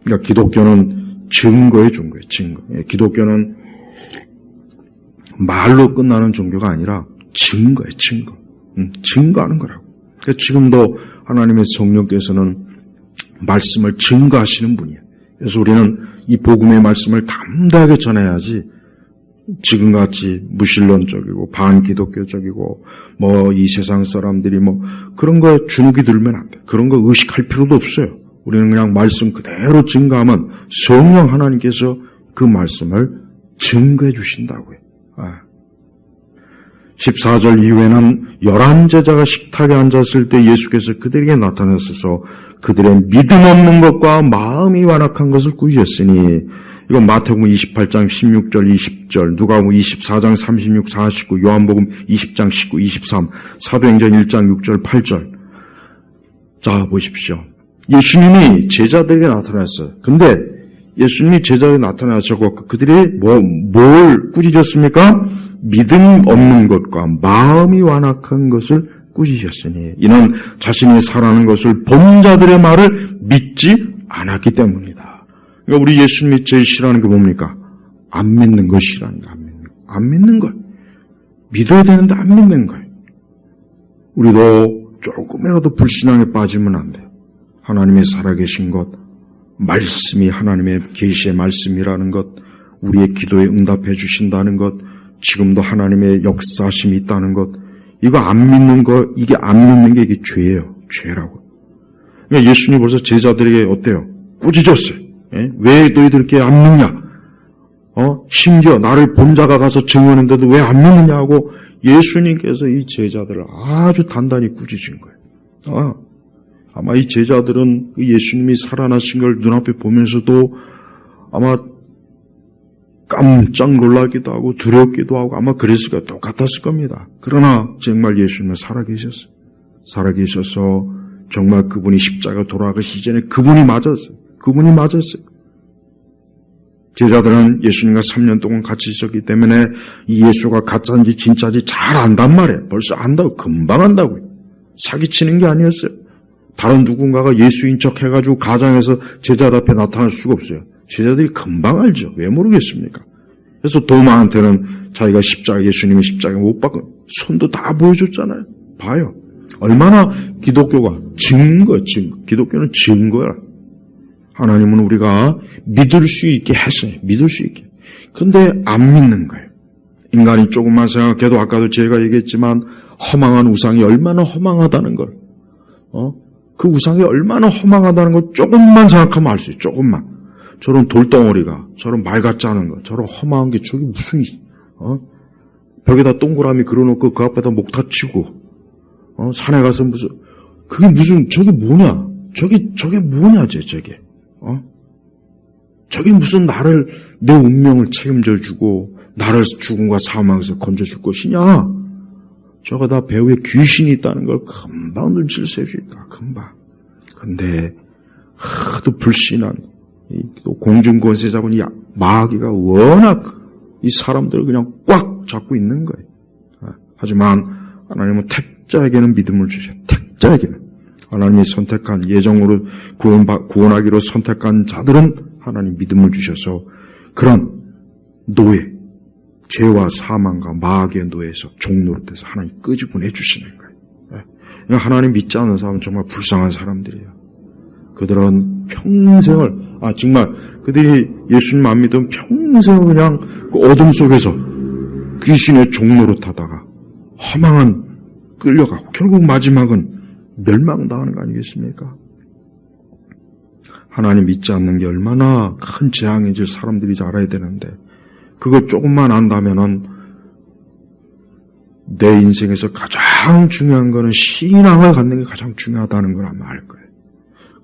그러니까 기독교는 증거에 준 거예요. 증거. 기독교는 말로 끝나는 종교가 아니라 증거예요. 증거. 증거하는 거라고. 그러니까 지금도 하나님의 성령께서는 말씀을 증거하시는 분이에요. 그래서 우리는 이 복음의 말씀을 담대하게 전해야지 지금같이 무신론적이고 반기독교적이고 이 세상 사람들이 그런 거에 주눅이 들면 안 돼. 그런 거 의식할 필요도 없어요. 우리는 그냥 말씀 그대로 증거하면 성령 하나님께서 그 말씀을 증거해 주신다고요. 14절 이후에는 11제자가 식탁에 앉았을 때 예수께서 그들에게 나타나셔서 그들의 믿음 없는 것과 마음이 완악한 것을 꾸짖었으니, 이건 마태복음 28장 16절 20절, 누가복음 24장 36, 49, 요한복음 20장 19, 23, 사도행전 1장 6절 8절. 자, 보십시오. 예수님이 제자들에게 나타났어요. 근데 예수님이 제자들에게 나타나셔서 그들이 뭘 꾸짖었습니까? 믿음 없는 것과 마음이 완악한 것을 꾸짖으셨으니 이는 자신이 살아는 것을 본 자들의 말을 믿지 않았기 때문이다. 그러니까 우리 예수님이 제일 싫어하는 게 뭡니까? 안 믿는 것이라는 거. 안 믿는 것. 믿어야 되는데 안 믿는 거예요. 우리도 조금이라도 불신앙에 빠지면 안 돼요. 하나님의 살아계신 것, 말씀이 하나님의 계시의 말씀이라는 것, 우리의 기도에 응답해 주신다는 것, 지금도 하나님의 역사심이 있다는 것, 이거 안 믿는 거, 이게 안 믿는 게 이게 죄예요. 죄라고. 그러니까 예수님이 벌써 제자들에게 어때요? 꾸짖었어요. 왜 너희들 이렇게 안 믿냐? 심지어 나를 본 자가 가서 증언했는데도 왜 안 믿느냐고 예수님께서 이 제자들을 아주 단단히 꾸짖은 거예요. 아마 이 제자들은 예수님이 살아나신 걸 눈앞에 보면서도 아마 깜짝 놀라기도 하고 두렵기도 하고 아마 그랬을 거예요. 똑같았을 겁니다. 그러나 정말 예수님은 살아계셨어요. 살아계셔서 정말 그분이 십자가 돌아가시기 전에 그분이 맞았어요. 제자들은 예수님과 3년 동안 같이 있었기 때문에 이 예수가 가짜인지 진짜인지 잘 안단 말이에요. 벌써 안다고. 금방 안다고요. 사기치는 게 아니었어요. 다른 누군가가 예수인 척 해가지고 가장해서 제자들 앞에 나타날 수가 없어요. 제자들이 금방 알죠. 왜 모르겠습니까? 그래서 도마한테는 자기가 예수님이 십자가에 못 박은 손도 다 보여줬잖아요. 봐요. 얼마나 기독교가 증거. 기독교는 증거야. 하나님은 우리가 믿을 수 있게 했어요. 믿을 수 있게. 근데 안 믿는 거예요. 인간이 조금만 생각해도 아까도 제가 얘기했지만 허망한 우상이 얼마나 허망하다는 걸. 그 우상이 얼마나 허망하다는 걸 조금만 생각하면 알 수 있어요. 조금만. 저런 돌덩어리가, 저런 말 같지 않은 거, 저런 허망한 게 저기 무슨, 벽에다 동그라미 그려놓고 그 앞에다 목 다치고, 산에 가서 그게 무슨, 저게 뭐냐? 저게 뭐냐, 저게. 저게 무슨 내 운명을 책임져 주고, 나를 죽음과 사망에서 건져줄 것이냐? 저거 다 배후에 귀신이 있다는 걸 금방 눈치를 챌 수 있다, 금방. 근데, 하도 불신한, 또 공중권세자분 이 마귀가 워낙 이 사람들을 그냥 꽉 잡고 있는 거예요. 하지만 하나님은 택자에게는 믿음을 주셔요. 택자에게는. 하나님이 선택한 예정으로 구원하기로 선택한 자들은 하나님 믿음을 주셔서 그런 노예, 죄와 사망과 마귀의 노예에서 종노릇해서 하나님 끄집어내 주시는 거예요. 하나님 믿지 않는 사람은 정말 불쌍한 사람들이에요. 그들은 평생을 정말 그들이 예수님 안 믿으면 평생을 그냥 그 어둠 속에서 귀신의 종노릇하다가 허망한 끌려가고 결국 마지막은 멸망당하는 거 아니겠습니까? 하나님 믿지 않는 게 얼마나 큰 재앙인지 사람들이 잘 알아야 되는데 그거 조금만 안다면은 내 인생에서 가장 중요한 거는 신앙을 갖는 게 가장 중요하다는 걸 아마 알 거예요.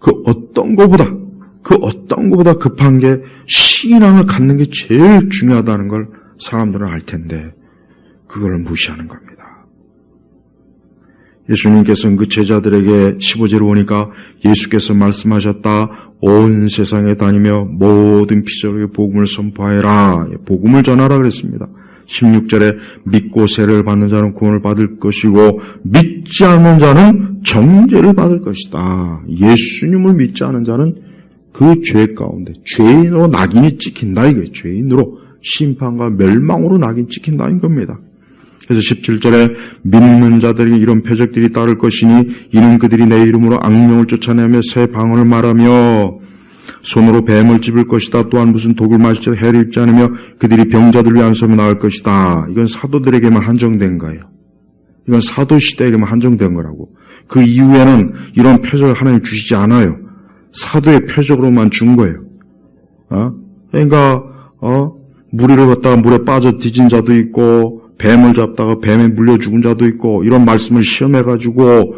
그 어떤 거보다 급한 게 신앙을 갖는 게 제일 중요하다는 걸 사람들은 알 텐데 그걸 무시하는 겁니다. 예수님께서는 그 제자들에게 15절에 오니까 예수께서 말씀하셨다. 온 세상에 다니며 모든 피조물에게 복음을 선포하여라. 복음을 전하라 그랬습니다. 16절에 믿고 세례를 받는 자는 구원을 받을 것이고 믿지 않는 자는 정죄를 받을 것이다. 예수님을 믿지 않은 자는 그 죄 가운데 죄인으로 낙인이 찍힌다 이거예요. 죄인으로 심판과 멸망으로 낙인 찍힌다는 겁니다. 그래서 17절에 믿는 자들에게 이런 표적들이 따를 것이니 이는 그들이 내 이름으로 악령을 쫓아내며 새 방언을 말하며 손으로 뱀을 찝을 것이다. 또한 무슨 독을 마실지라 해를 입지 않으며 그들이 병자들 위한 소문이 나올 것이다. 이건 사도들에게만 한정된 거예요. 이건 사도 시대에게만 한정된 거라고. 그 이후에는 이런 표적을 하나님 주시지 않아요. 사도의 표적으로만 준 거예요. 그러니까 무리를 걷다가 물에 빠져 뒤진 자도 있고 뱀을 잡다가 뱀에 물려 죽은 자도 있고 이런 말씀을 시험해가지고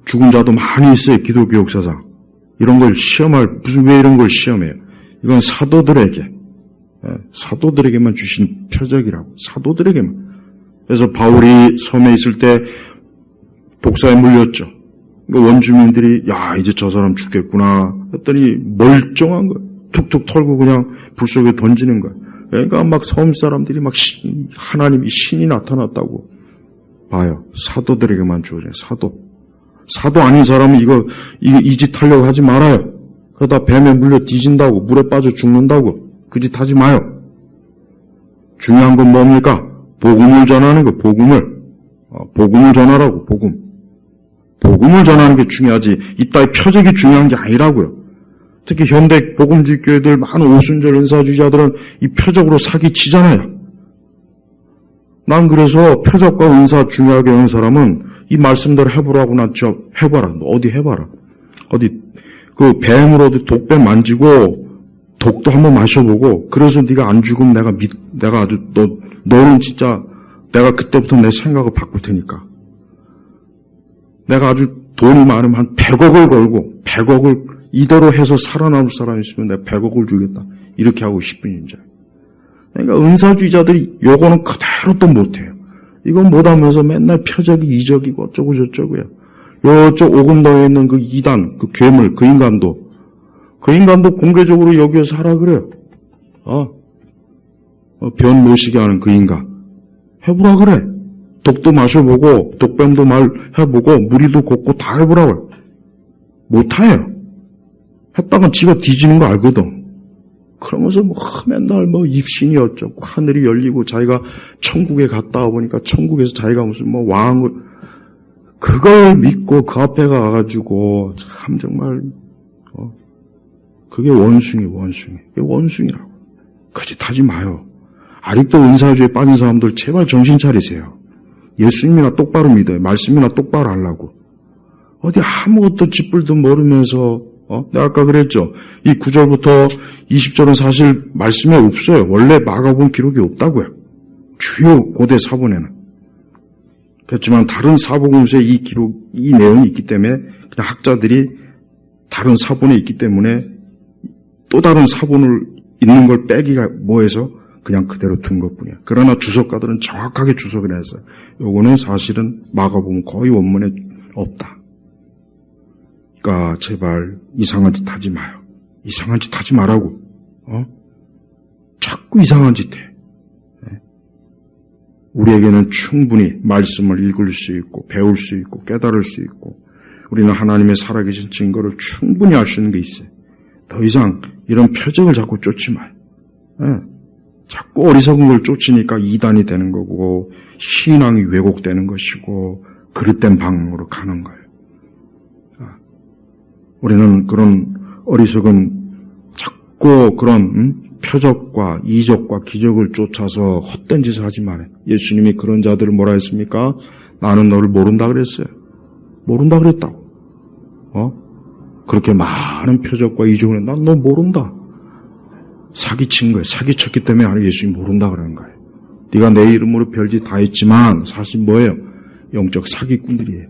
죽은 자도 많이 있어요. 기독교 역사상. 이런 걸 왜 이런 걸 시험해요? 이건 사도들에게만 주신 표적이라고. 사도들에게만. 그래서 바울이 섬에 있을 때 독사에 물렸죠. 원주민들이 야 이제 저 사람 죽겠구나 했더니 멀쩡한 거예요. 툭툭 털고 그냥 불 속에 던지는 거예요. 그러니까 막 섬 사람들이 막 하나님이 신이 나타났다고 봐요. 사도들에게만 주어져요. 사도 아닌 사람은 이 짓 하려고 하지 말아요. 그러다 뱀에 물려 뒤진다고 물에 빠져 죽는다고 그 짓 하지 마요. 중요한 건 뭡니까? 복음을 전하는 거. 복음을 전하라고. 복음을 전하는 게 중요하지 이따위 표적이 중요한 게 아니라고요. 특히 현대 복음주의 교회들 많은 오순절 은사주의자들은 이 표적으로 사기치잖아요. 난 그래서 표적과 은사 중요하게 하는 사람은 이 말씀대로 해보라고 해봐라. 너 어디 해봐라. 그 뱀으로 어디 독뱀 만지고 독도 한번 마셔보고 그래서 네가 안 죽으면 내가 아주 너는 진짜 내가 그때부터 내 생각을 바꿀 테니까. 내가 아주 돈이 많으면 한 100억을 걸고 100억을 이대로 해서 살아남을 사람이 있으면 내가 100억을 주겠다. 이렇게 하고 싶은 인자. 그러니까 은사주의자들이 요거는 그대로 또 못해요. 이건 못하면서 맨날 표적이 이적이고 어쩌고 저쩌고요. 요쪽 오금도에 있는 그 이단, 그 괴물, 그 인간도 공개적으로 여기에서 하라 그래요. 변 모시게 하는 그 인간. 해보라 그래. 독도 마셔보고, 독뱀도 해보고, 무리도 걷고 다 해보라고요. 못해요. 했다간 지가 뒤지는 거 알거든. 그러면서 맨날 입신이 어쩌고, 하늘이 열리고, 자기가 천국에 갔다 와보니까 천국에서 자기가 무슨 왕을, 그걸 믿고 그 앞에 가가지고, 참 정말, 그게 원숭이라고. 그 짓 하지 마요. 아직도 은사주의에 빠진 사람들 제발 정신 차리세요. 예수님이나 똑바로 믿어요. 말씀이나 똑바로 하려고. 어디 아무것도 쥐뿔도 모르면서 내가 아까 그랬죠. 이 9절부터 20절은 사실 말씀에 없어요. 원래 마가복음 기록이 없다고요. 주요 고대 사본에는. 그렇지만 다른 사복음서에 이 내용이 있기 때문에 그냥 학자들이 다른 사본에 있기 때문에 또 다른 사본을 있는 걸 빼기가 뭐해서 그냥 그대로 둔 것뿐이야. 그러나 주석가들은 정확하게 주석을 해서 요거는 사실은 마가복음 거의 원문에 없다. 그러니까 제발 이상한 짓 하지 마요. 이상한 짓 하지 말라고. 자꾸 이상한 짓 해. 우리에게는 충분히 말씀을 읽을 수 있고 배울 수 있고 깨달을 수 있고 우리는 하나님의 살아계신 증거를 충분히 알 수 있는 게 있어요. 더 이상 이런 표적을 자꾸 쫓지 마요. 자꾸 어리석은 걸 쫓으니까 이단이 되는 거고 신앙이 왜곡되는 것이고 그릇된 방향으로 가는 거예요. 우리는 그런 어리석은 자꾸 그런 표적과 이적과 기적을 쫓아서 헛된 짓을 하지 말아요. 예수님이 그런 자들을 뭐라 했습니까? 나는 너를 모른다 그랬어요. 모른다 그랬다고. 그렇게 많은 표적과 이적을 난 너 모른다. 사기친 거예요. 사기쳤기 때문에 예수님 모른다 그러는 거예요. 네가 내 이름으로 별짓 다 했지만 사실 뭐예요? 영적 사기꾼들이에요.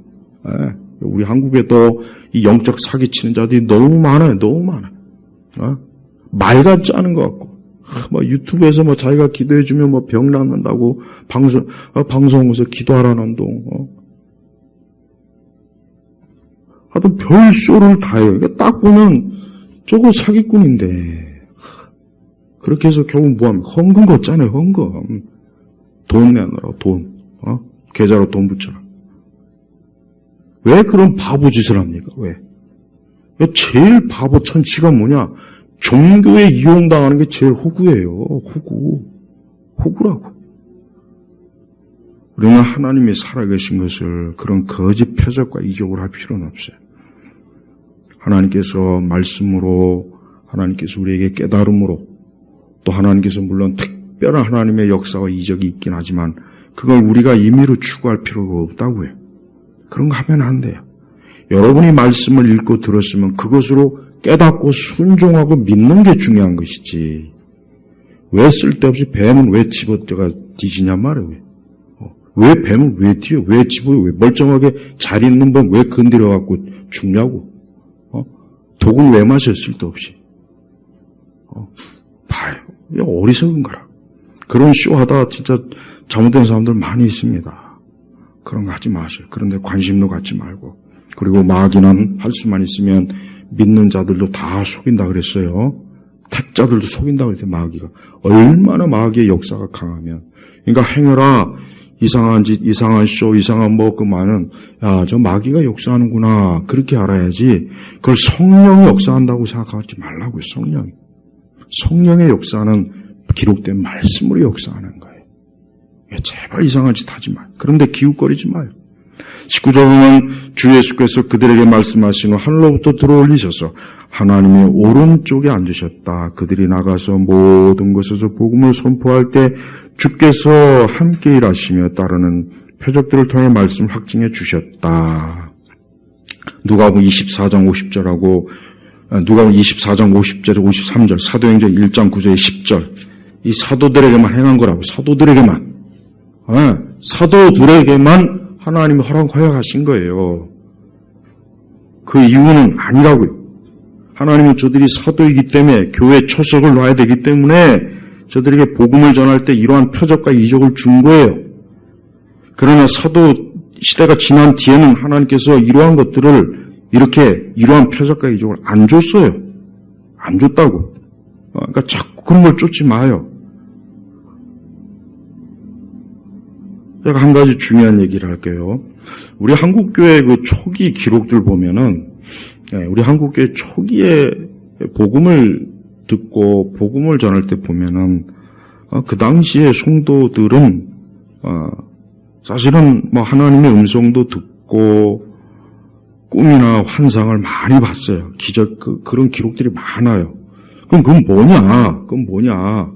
우리 한국에도 이 영적 사기치는 자들이 너무 많아요. 너무 많아요. 말 같지 않은 것 같고 유튜브에서 자기가 기도해주면 병 낫는다고 방송에서 기도하라는 동 하여튼 별 쇼를 다 해요. 그러니까 딱 보면 저거 사기꾼인데 그렇게 해서 결국 뭐합니까? 헌금 걷잖아요. 헌금. 돈 내놓으라고 돈. 계좌로 돈 붙여라. 왜 그런 바보 짓을 합니까? 왜? 제일 바보 천치가 뭐냐? 종교에 이용당하는 게 제일 호구예요. 호구라고. 우리는 하나님이 살아계신 것을 그런 거짓 표적과 이적으로 할 필요는 없어요. 하나님께서 말씀으로, 하나님께서 우리에게 깨달음으로, 또 하나님께서 물론 특별한 하나님의 역사와 이적이 있긴 하지만 그걸 우리가 임의로 추구할 필요가 없다고요. 그런 거 하면 안 돼요. 여러분이 말씀을 읽고 들었으면 그것으로 깨닫고 순종하고 믿는 게 중요한 것이지. 왜 쓸데없이 뱀은 왜 집어들어가 뒤지냔 말이에요. 왜 뱀은 왜 뒤에 왜 집어요? 왜 멀쩡하게 잘 있는 뱀 왜 건드려갖고 죽냐고. 독을 왜 마셔 쓸데없이. 봐요. 이거 어리석은 거라. 그런 쇼하다 진짜 잘못된 사람들 많이 있습니다. 그런 거 하지 마세요. 그런데 관심도 갖지 말고. 그리고 마귀는 할 수만 있으면 믿는 자들도 다 속인다 그랬어요. 택자들도 속인다 그랬어요. 마귀가. 얼마나 마귀의 역사가 강하면. 그러니까 행여라 이상한 짓, 이상한 쇼, 이상한 뭐 그 많은 야, 저 마귀가 역사하는구나. 그렇게 알아야지. 그걸 성령이 역사한다고 생각하지 말라고요. 성령이. 성령의 역사는 기록된 말씀으로 역사하는 거예요. 제발 이상한 짓 하지 마요. 그런데 기웃거리지 마요. 19절 보면 주 예수께서 그들에게 말씀하신 후 하늘로부터 들어올리셔서 하나님의 오른쪽에 앉으셨다. 그들이 나가서 모든 곳에서 복음을 선포할 때 주께서 함께 일하시며 따르는 표적들을 통해 말씀을 확증해 주셨다. 누가복음 24장 50절하고 누가복음 24장 50절에 53절, 사도행전 1장 9절에 10절. 이 사도들에게만 행한 거라고. 사도들에게만. 사도들에게만 하나님이 허락하신 거예요. 그 이유는 아니라고요. 하나님은 저들이 사도이기 때문에 교회에 초석을 놔야 되기 때문에 저들에게 복음을 전할 때 이러한 표적과 이적을 준 거예요. 그러나 사도 시대가 지난 뒤에는 하나님께서 이러한 것들을 이러한 표적과 이적을 안 줬어요. 안 줬다고. 그러니까 자꾸 그런 걸 쫓지 마요. 제가 한 가지 중요한 얘기를 할게요. 우리 한국교회 그 초기 기록들 보면은, 우리 한국교회 초기에 복음을 듣고 복음을 전할 때 보면은, 그 당시에 성도들은, 사실은 뭐 하나님의 음성도 듣고, 꿈이나 환상을 많이 봤어요. 기적, 그런 기록들이 많아요. 그럼 그건 뭐냐?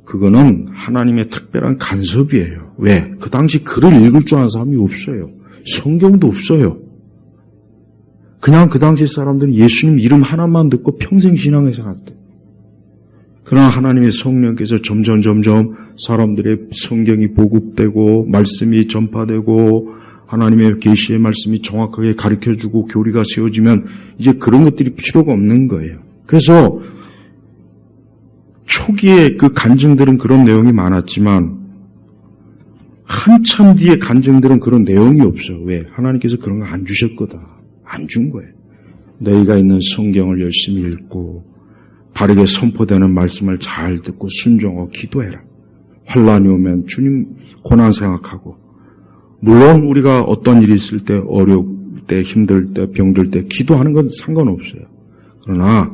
그거는 하나님의 특별한 간섭이에요. 왜? 그 당시 글을 읽을 줄 아는 사람이 없어요. 성경도 없어요. 그냥 그 당시 사람들은 예수님 이름 하나만 듣고 평생 신앙에서 갔대. 그러나 하나님의 성령께서 점점 사람들의 성경이 보급되고 말씀이 전파되고 하나님의 계시의 말씀이 정확하게 가르쳐주고 교리가 세워지면 이제 그런 것들이 필요가 없는 거예요. 그래서 초기에 그 간증들은 그런 내용이 많았지만 한참 뒤에 간증들은 그런 내용이 없어요. 왜? 하나님께서 그런 거 안 주셨거든. 안 준 거예요. 너희가 있는 성경을 열심히 읽고 바르게 선포되는 말씀을 잘 듣고 순종하고 기도해라. 환난이 오면 주님 고난 생각하고 물론 우리가 어떤 일이 있을 때 어려울 때 힘들 때 병들 때 기도하는 건 상관없어요. 그러나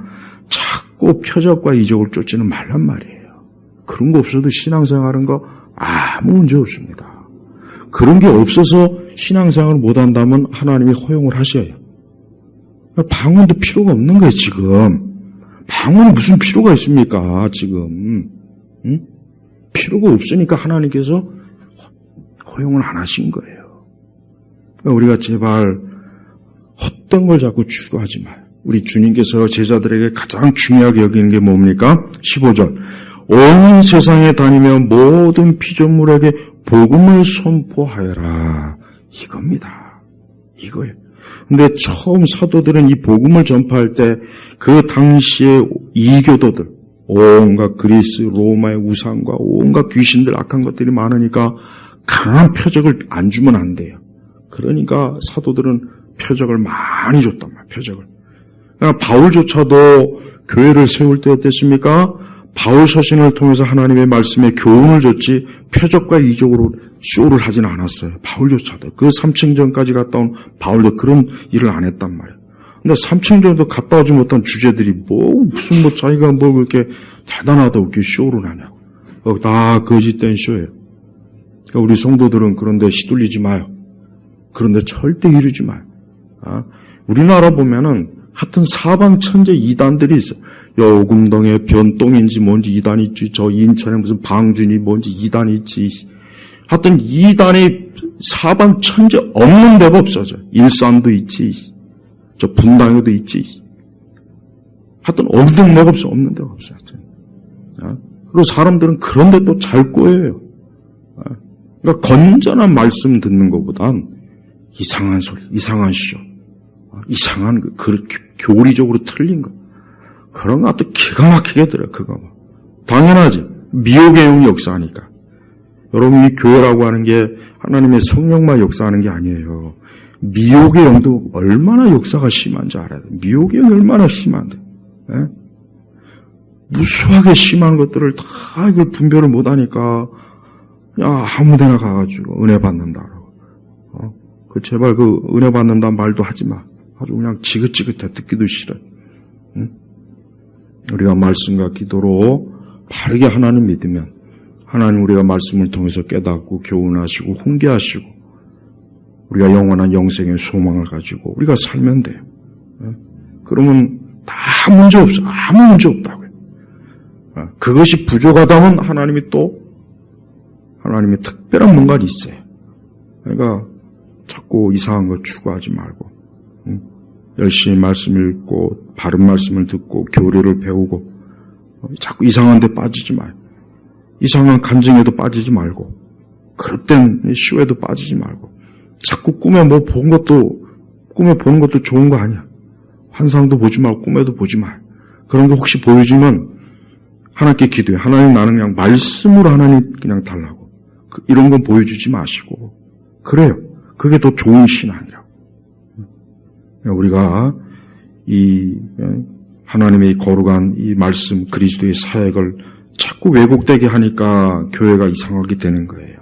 자꾸 표적과 이적을 쫓지는 말란 말이에요. 그런 거 없어도 신앙생활하는 거 아무 문제 없습니다. 그런 게 없어서 신앙생활을 못한다면 하나님이 허용을 하셔요. 방언도 필요가 없는 거예요. 지금 방언이 무슨 필요가 있습니까? 지금 필요가 없으니까 하나님께서 허용을 안 하신 거예요. 우리가 제발 헛된 걸 자꾸 추구하지 마요. 우리 주님께서 제자들에게 가장 중요하게 여기는 게 뭡니까? 15절. 온 세상에 다니며 모든 피조물에게 복음을 선포하여라. 이겁니다. 이거예요. 근데 처음 사도들은 이 복음을 전파할 때 그 당시의 이교도들, 온갖 그리스, 로마의 우상과 온갖 귀신들 악한 것들이 많으니까 강한 표적을 안 주면 안 돼요. 그러니까 사도들은 표적을 많이 줬단 말이에요. 표적을. 그러니까 바울조차도 교회를 세울 때 어땠습니까? 바울 서신을 통해서 하나님의 말씀에 교훈을 줬지 표적과 이적으로 쇼를 하진 않았어요. 바울조차도. 그 3층 전까지 갔다 온 바울도 그런 일을 안 했단 말이에요. 근데 3층 전도 갔다 오지 못한 주제들이 무슨 자기가 그렇게 대단하다고 이렇게 쇼를 하냐고. 다 거짓된 쇼예요. 그러니까 우리 성도들은 그런데 시들리지 마요. 그런데 절대 이루지 마요. 우리나라 보면은 하여튼 사방천재 이단들이 있어요. 여금동에 변동인지 뭔지 이단이 있지, 저 인천에 무슨 방준이 뭔지 이단이 있지. 하여튼 이단이 사방천재 없는 데가 없어져. 일산도 있지, 저 분당에도 있지. 하여튼 없는 데가 없어. 없는 데가 없어. 그리고 사람들은 그런데 또 잘 꼬여요. 그러니까 건전한 말씀 듣는 것보단 이상한 소리, 이상한 쇼, 이상한 교리적으로 틀린 거, 그런 거 또 기가 막히게 들어요. 그거 당연하지. 미혹의 영이 역사하니까. 여러분, 이 교회라고 하는 게 하나님의 성령만 역사하는 게 아니에요. 미혹의 영도 얼마나 역사가 심한지 알아야 돼. 미혹의 영이 얼마나 심한데. 예? 무수하게 심한 것들을 다 이걸 분별을 못하니까 그냥 아무데나 가가지고 은혜 받는다라고. 제발 그 은혜 받는다 말도 하지 마. 아주 그냥 지긋지긋해. 듣기도 싫어. 응? 우리가 말씀과 기도로 바르게 하나님 믿으면 하나님 우리가 말씀을 통해서 깨닫고 교훈하시고 훈계하시고 우리가 영원한 영생의 소망을 가지고 우리가 살면 돼요. 그러면 다 문제 없어. 아무 문제 없다고요. 그것이 부족하다면 하나님이 특별한 뭔가 있어요. 그러니까 자꾸 이상한 거 추구하지 말고 열심히 말씀을 읽고 바른 말씀을 듣고 교리를 배우고 자꾸 이상한 데 빠지지 마요. 이상한 간증에도 빠지지 말고 그릇된 쇼에도 빠지지 말고 자꾸 꿈에 보는 것도 좋은 거 아니야. 환상도 보지 말고 꿈에도 보지 마요. 그런 게 혹시 보여주면 하나님께 기도해. 하나님, 나는 그냥 말씀으로 하나님 그냥 달라고. 이런 건 보여주지 마시고. 그래요. 그게 더 좋은 신앙이라고. 우리가 이 하나님의 거룩한 이 말씀 그리스도의 사역을 자꾸 왜곡되게 하니까 교회가 이상하게 되는 거예요.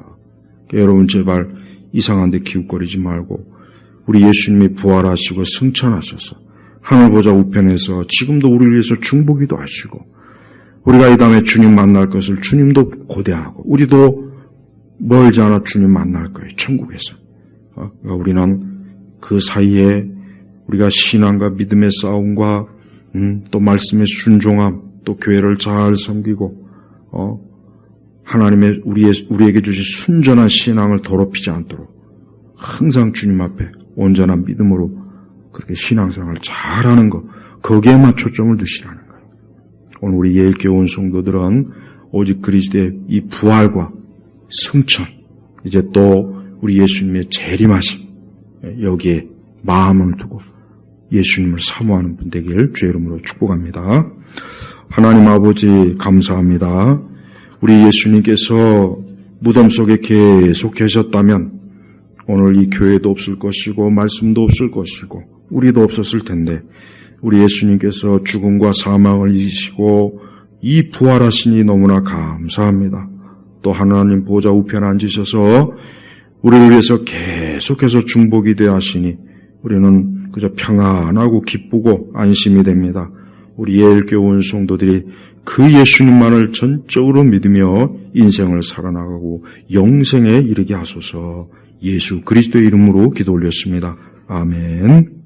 그러니까 여러분 제발 이상한 데 기웃거리지 말고 우리 예수님이 부활하시고 승천하셔서 하늘 보좌 우편에서 지금도 우리를 위해서 중보기도 하시고 우리가 이 다음에 주님 만날 것을 주님도 고대하고 우리도 멀지 않아 주님 만날 거예요. 천국에서. 그러니까 우리는 그 사이에 우리가 신앙과 믿음의 싸움과 또 말씀의 순종함, 또 교회를 잘 섬기고 하나님의 우리에게 주신 순전한 신앙을 더럽히지 않도록 항상 주님 앞에 온전한 믿음으로 그렇게 신앙생활을 잘하는 것, 거기에만 초점을 두시라는 거예요. 오늘 우리 예일교회 온 성도들은 오직 그리스도의 이 부활과 승천, 이제 또 우리 예수님의 재림하심, 여기에 마음을 두고 예수님을 사모하는 분 되길 주의 이름으로 축복합니다. 하나님 아버지 감사합니다. 우리 예수님께서 무덤 속에 계속 계셨다면 오늘 이 교회도 없을 것이고 말씀도 없을 것이고 우리도 없었을 텐데 우리 예수님께서 죽음과 사망을 이기시고 이 부활하시니 너무나 감사합니다. 또 하나님 보좌 우편에 앉으셔서 우리를 위해서 계속해서 중보기 대하시니 우리는 그저 평안하고 기쁘고 안심이 됩니다. 우리 예일교회 온 성도들이 그 예수님만을 전적으로 믿으며 인생을 살아나가고 영생에 이르게 하소서. 예수 그리스도의 이름으로 기도 올렸습니다. 아멘.